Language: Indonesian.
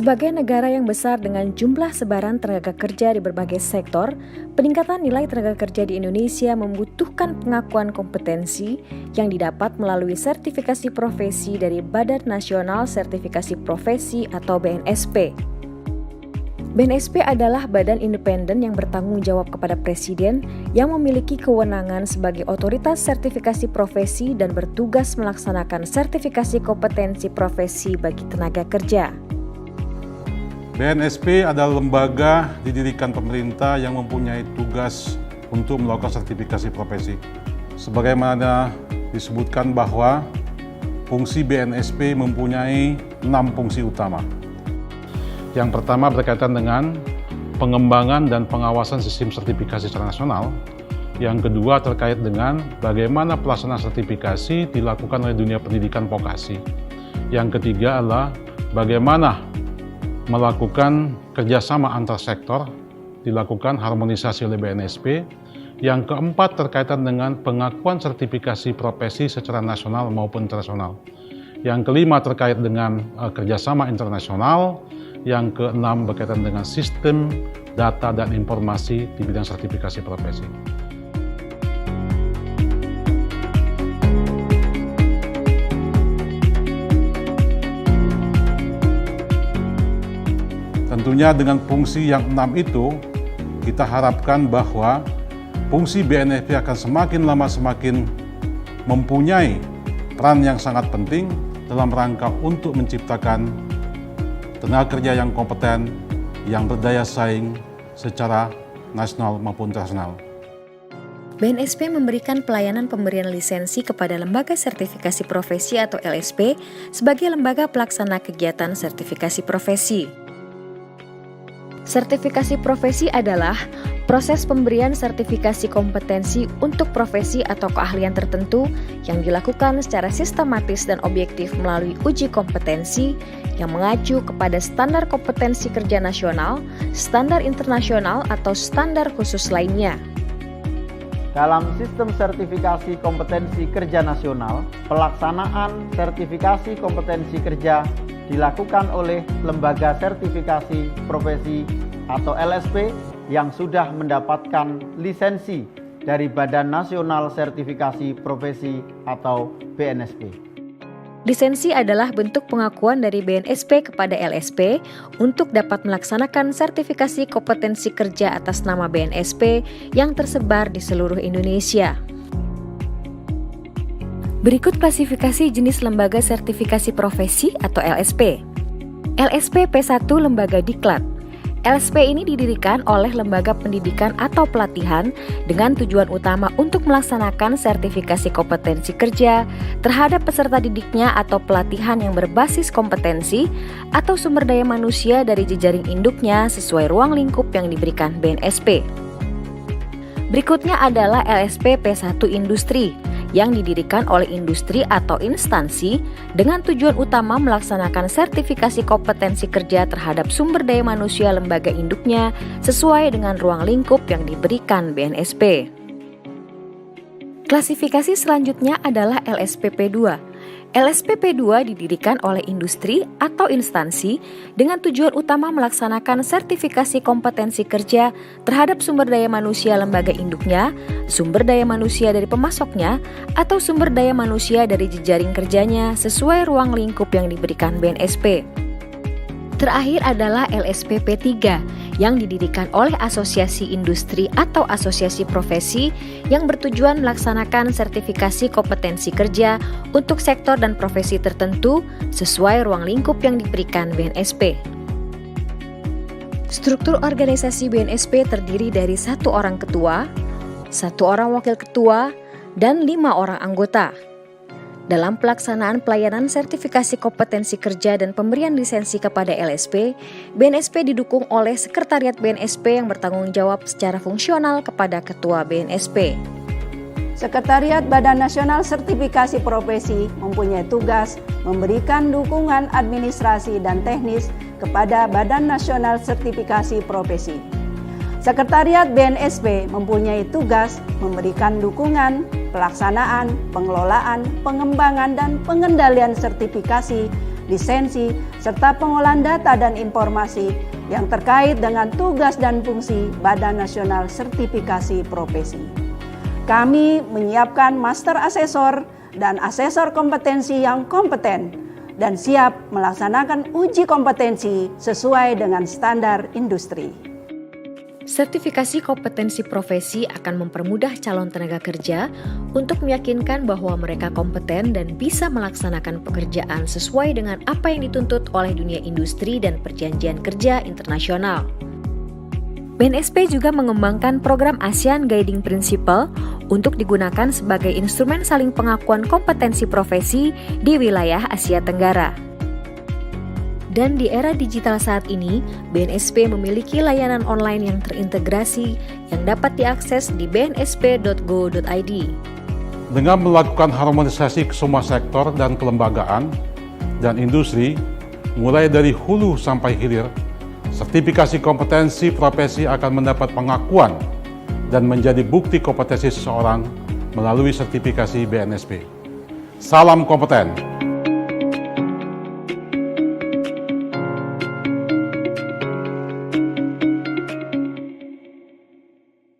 Sebagai negara yang besar dengan jumlah sebaran tenaga kerja di berbagai sektor, peningkatan nilai tenaga kerja di Indonesia membutuhkan pengakuan kompetensi yang didapat melalui sertifikasi profesi dari Badan Nasional Sertifikasi Profesi atau BNSP. BNSP adalah badan independen yang bertanggung jawab kepada Presiden yang memiliki kewenangan sebagai otoritas sertifikasi profesi dan bertugas melaksanakan sertifikasi kompetensi profesi bagi tenaga kerja. BNSP adalah lembaga didirikan pemerintah yang mempunyai tugas untuk melakukan sertifikasi profesi. Sebagaimana disebutkan bahwa fungsi BNSP mempunyai 6 fungsi utama. Yang pertama berkaitan dengan pengembangan dan pengawasan sistem sertifikasi secara nasional. Yang kedua terkait dengan bagaimana pelaksanaan sertifikasi dilakukan oleh dunia pendidikan vokasi. Yang ketiga adalah bagaimana melakukan kerjasama antar sektor, dilakukan harmonisasi oleh BNSP. Yang keempat terkaitan dengan pengakuan sertifikasi profesi secara nasional maupun internasional. Yang kelima terkait dengan kerjasama internasional. Yang keenam berkaitan dengan sistem data dan informasi di bidang sertifikasi profesi. Tentunya dengan fungsi yang 6 itu, kita harapkan bahwa fungsi BNSP akan semakin lama semakin mempunyai peran yang sangat penting dalam rangka untuk menciptakan tenaga kerja yang kompeten, yang berdaya saing secara nasional maupun internasional. BNSP memberikan pelayanan pemberian lisensi kepada Lembaga Sertifikasi Profesi atau LSP sebagai lembaga pelaksana kegiatan sertifikasi profesi. Sertifikasi profesi adalah proses pemberian sertifikasi kompetensi untuk profesi atau keahlian tertentu yang dilakukan secara sistematis dan objektif melalui uji kompetensi yang mengacu kepada standar kompetensi kerja nasional, standar internasional, atau standar khusus lainnya. Dalam sistem sertifikasi kompetensi kerja nasional, pelaksanaan sertifikasi kompetensi kerja dilakukan oleh Lembaga Sertifikasi Profesi atau LSP yang sudah mendapatkan lisensi dari Badan Nasional Sertifikasi Profesi atau BNSP. Lisensi adalah bentuk pengakuan dari BNSP kepada LSP untuk dapat melaksanakan sertifikasi kompetensi kerja atas nama BNSP yang tersebar di seluruh Indonesia. Berikut klasifikasi jenis lembaga sertifikasi profesi atau LSP. LSP P1 Lembaga Diklat. LSP ini didirikan oleh lembaga pendidikan atau pelatihan dengan tujuan utama untuk melaksanakan sertifikasi kompetensi kerja terhadap peserta didiknya atau pelatihan yang berbasis kompetensi atau sumber daya manusia dari jejaring induknya sesuai ruang lingkup yang diberikan BNSP. Berikutnya adalah LSP P1 Industri yang didirikan oleh industri atau instansi dengan tujuan utama melaksanakan sertifikasi kompetensi kerja terhadap sumber daya manusia lembaga induknya sesuai dengan ruang lingkup yang diberikan BNSP. Klasifikasi selanjutnya adalah LSPP2. LSPP2 didirikan oleh industri atau instansi dengan tujuan utama melaksanakan sertifikasi kompetensi kerja terhadap sumber daya manusia lembaga induknya, sumber daya manusia dari pemasoknya, atau sumber daya manusia dari jejaring kerjanya sesuai ruang lingkup yang diberikan BNSP. Terakhir adalah LSPP3 yang didirikan oleh asosiasi industri atau asosiasi profesi yang bertujuan melaksanakan sertifikasi kompetensi kerja untuk sektor dan profesi tertentu sesuai ruang lingkup yang diberikan BNSP. Struktur organisasi BNSP terdiri dari 1 orang ketua, 1 orang wakil ketua, dan 5 orang anggota. Dalam pelaksanaan pelayanan sertifikasi kompetensi kerja dan pemberian lisensi kepada LSP, BNSP didukung oleh Sekretariat BNSP yang bertanggung jawab secara fungsional kepada Ketua BNSP. Sekretariat Badan Nasional Sertifikasi Profesi mempunyai tugas memberikan dukungan administrasi dan teknis kepada Badan Nasional Sertifikasi Profesi. Sekretariat BNSP mempunyai tugas memberikan dukungan, pelaksanaan, pengelolaan, pengembangan, dan pengendalian sertifikasi, lisensi, serta pengolahan data dan informasi yang terkait dengan tugas dan fungsi Badan Nasional Sertifikasi Profesi. Kami menyiapkan master asesor dan asesor kompetensi yang kompeten dan siap melaksanakan uji kompetensi sesuai dengan standar industri. Sertifikasi kompetensi profesi akan mempermudah calon tenaga kerja untuk meyakinkan bahwa mereka kompeten dan bisa melaksanakan pekerjaan sesuai dengan apa yang dituntut oleh dunia industri dan perjanjian kerja internasional. BNSP juga mengembangkan program ASEAN Guiding Principle untuk digunakan sebagai instrumen saling pengakuan kompetensi profesi di wilayah Asia Tenggara. Dan di era digital saat ini, BNSP memiliki layanan online yang terintegrasi yang dapat diakses di bnsp.go.id. Dengan melakukan harmonisasi ke semua sektor dan kelembagaan dan industri, mulai dari hulu sampai hilir, sertifikasi kompetensi profesi akan mendapat pengakuan dan menjadi bukti kompetensi seseorang melalui sertifikasi BNSP. Salam kompeten!